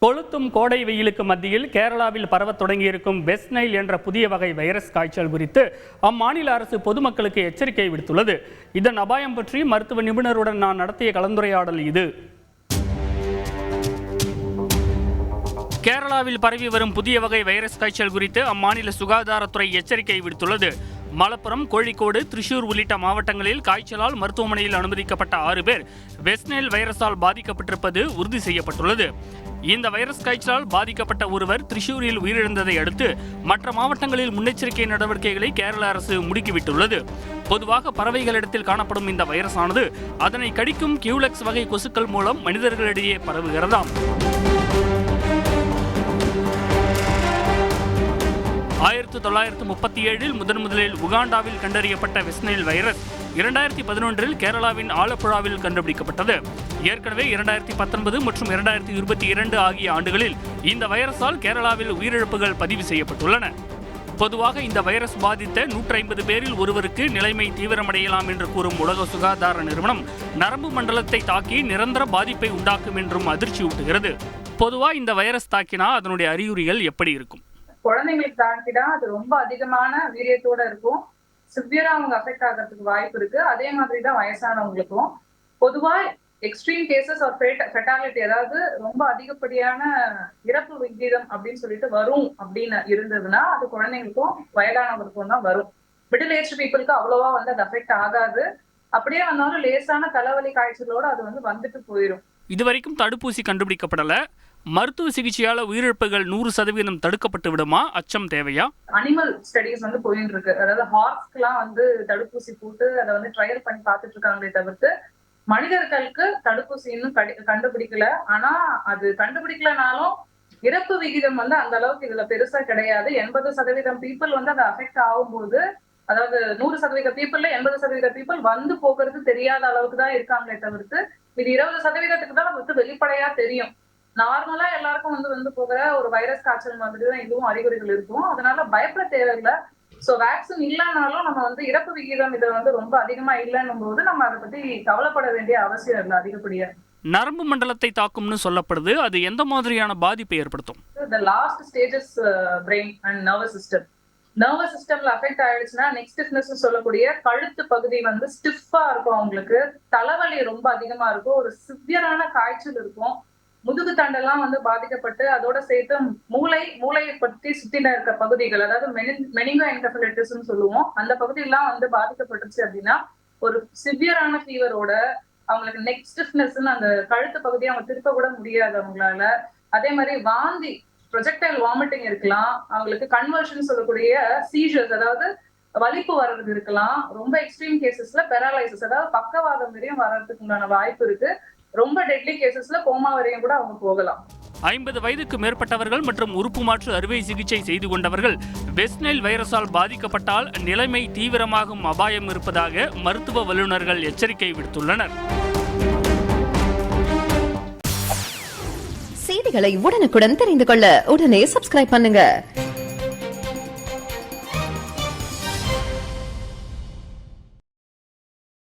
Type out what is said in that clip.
கொளுத்தும் கோடை வெயிலுக்கு மத்தியில் கேரளாவில் பரவத் தொடங்கியிருக்கும் வெஸ்ட் நைல் என்ற புதிய வகை வைரஸ் காய்ச்சல் குறித்து அம்மாநில அரசு பொதுமக்களுக்கு எச்சரிக்கை விடுத்துள்ளது. இதன் அபாயம் பற்றி மருத்துவ நிபுணருடன் நான் நடத்திய கலந்துரையாடல் இது. கேரளாவில் பரவி வரும் புதிய வகை வைரஸ் காய்ச்சல் குறித்து அம்மாநில சுகாதாரத்துறை எச்சரிக்கை விடுத்துள்ளது. மலப்புரம், கோழிக்கோடு, திரிசூர் உள்ளிட்ட மாவட்டங்களில் காய்ச்சலால் மருத்துவமனையில் அனுமதிக்கப்பட்ட 6 பேர் வெஸ்ட் நைல் வைரஸால் பாதிக்கப்பட்டிருப்பது உறுதி செய்யப்பட்டுள்ளது. இந்த வைரஸ் காய்ச்சலால் பாதிக்கப்பட்ட ஒருவர் திரிசூரில் உயிரிழந்ததை அடுத்து மற்ற மாவட்டங்களில் முன்னெச்சரிக்கை நடவடிக்கைகளை கேரள அரசு முடுக்கிவிட்டுள்ளது. பொதுவாக பறவைகளிடத்தில் காணப்படும் இந்த வைரஸானது அதனை கடிக்கும் கியூலெக்ஸ் வகை கொசுக்கள் மூலம் மனிதர்களிடையே பரவுகிறதாம். 1937 முதலில் உகாண்டாவில் கண்டறியப்பட்ட வெஸ்ட் நைல் வைரஸ் 2011 கேரளாவின் ஆலப்புழாவில் கண்டுபிடிக்கப்பட்டது. ஏற்கனவே 2019 மற்றும் 2022 ஆகிய ஆண்டுகளில் இந்த வைரஸால் கேரளாவில் உயிரிழப்புகள் பதிவு செய்யப்பட்டுள்ளன. பொதுவாக இந்த வைரஸ் பாதித்த 150 பேரில் ஒருவருக்கு நிலைமை தீவிரமடையலாம் என்று கூறும் உலக சுகாதார நிறுவனம் நரம்பு மண்டலத்தை தாக்கி நிரந்தர பாதிப்பை உண்டாக்கும் என்றும் அதிர்ச்சியூட்டுகிறது. பொதுவாக இந்த வைரஸ் தாக்கினா அதனுடைய அறிகுறிகள் எப்படி இருக்கும்? குழந்தைங்களுக்கு தாக்கினா அது ரொம்ப அதிகமான வீரியத்தோட இருக்கும். சிவியரா அவங்க அஃபெக்ட் ஆகிறதுக்கு வாய்ப்பு இருக்கு. அதே மாதிரி தான் வயசானவங்களுக்கும். பொதுவா எக்ஸ்ட்ரீம் கேசஸ் ஆர் ஃபெட்டாலிட்டி, அதாவது ரொம்ப அதிகப்படியான இறப்பு விகிதம் அப்படின்னு சொல்லிட்டு வரும் அப்படின்னு இருந்ததுன்னா அது குழந்தைங்களுக்கும் வயதானவங்களுக்கும் தான் வரும். மிடில் ஏஜ் பீப்புளுக்கு அவ்வளவா அது அஃபெக்ட் ஆகாது. அப்படியே வந்தாலும் லேசான தலைவலி காய்ச்சலோட அது வந்துட்டு போயிடும். இதுவரைக்கும் தடுப்பூசி கண்டுபிடிக்கப்படல. மருத்துவ சிகிச்சையால உயிரிழப்புகள் 100% தடுக்கப்பட்டு விடுமா? அச்சம் தேவையா? அனிமல் ஸ்டடிஸ் போயிட்டு இருக்கு. அதாவது ஹார்ஸ்க்குலாம் தடுப்பூசி போட்டு அதை ட்ரையல் பண்ணி பார்த்துட்டு இருக்காங்களே தவிர்த்து மனிதர்களுக்கு தடுப்பூசி இன்னும் கண்டுபிடிக்கல. ஆனா அது கண்டுபிடிக்கலனாலும் இறப்பு விகிதம் அந்த அளவுக்கு இதுல பெருசா கிடையாது. 80% பீப்புள் அதை அஃபெக்ட் ஆகும்போது, அதாவது 100% பீப்புள்ல 80% பீப்புள் போகிறது தெரியாத அளவுக்கு தான் இருக்காங்களே தவிர்த்து இது 20%க்கு தான் வெளிப்படையா தெரியும். நார்மலா எல்லாருக்கும் போகிற ஒரு வைரஸ் காய்ச்சல் மாதிரி தான் இதுவும் அறிகுறிகள் இருக்கும். அதனால பயப்பட தேவையில்லை. சோ வேக்சின் இல்லைனாலும் நம்ம இறப்பு விகிதம் இது ரொம்ப அதிகமா இல்லைன்னும் போது நம்ம அதை பத்தி கவலைப்பட வேண்டிய அவசியம் இல்லை அதிகப்படியா. நரம்பு மண்டலத்தை தாக்கும்னு சொல்லப்படுது. அது எந்த மாதிரியான பாதிப்பை ஏற்படுத்தும்? The last stages brain and nervous system. Nervous சிஸ்டம்ல அஃபெக்ட் ஆயிடுச்சுன்னா நெக் ஸ்டிஃப்னஸ் சொல்லக்கூடிய கழுத்து பகுதி ஸ்டிஃபா இருக்கும். அவங்களுக்கு தலைவலி ரொம்ப அதிகமா இருக்கும். ஒரு சிவியரான காய்ச்சல் இருக்கும். முதுகு தண்டெல்லாம் பாதிக்கப்பட்டு அதோட சேர்த்து மூளையை பற்றி சுத்தில இருக்க பகுதிகள், அதாவது மெனிங்கோ என்கெஃபலைட்டிஸ் சொல்லுவோம், அந்த பகுதியெல்லாம் பாதிக்கப்பட்டுச்சு அப்படின்னா ஒரு சிவியரான ஃபீவரோட அவங்களுக்கு நெக் ஸ்டிஃப்னஸ் அந்த கழுத்து பகுதியை அவங்க திருப்ப கூட முடியாது அவங்களால. அதே மாதிரி வாந்தி, ப்ரொஜெக்டைல் வாமிட்டிங் இருக்கலாம். அவங்களுக்கு கன்வர்ஷன் சொல்லக்கூடிய சீஜர்ஸ், அதாவது வலிப்பு வர்றது இருக்கலாம். ரொம்ப எக்ஸ்ட்ரீம் கேசஸ்ல பெராலைசிஸ், அதாவது பக்கவாதம் வரையும் வர்றதுக்கு உண்டான வாய்ப்பு இருக்கு. ரொம்ப டெட்லி கேசஸ்ல கோமா வரையும் கூட அவங்க போகலாம். 50 வயதுக்கு மேற்பட்டவர்கள் மற்றும் உறுப்பு மாற்று அறுவை சிகிச்சை செய்து கொண்டவர்கள் வெஸ்ட் நைல் வைரஸால் பாதிக்கப்பட்டால் நிலைமை தீவிரமாகும் அபாயம் இருப்பதாக மருத்துவ வல்லுநர்கள் எச்சரிக்கை விடுத்துள்ளனர். செய்திகளை உடனுக்குடன் தெரிந்து கொள்ள உடனே சப்ஸ்கிரைப் பண்ணுங்க.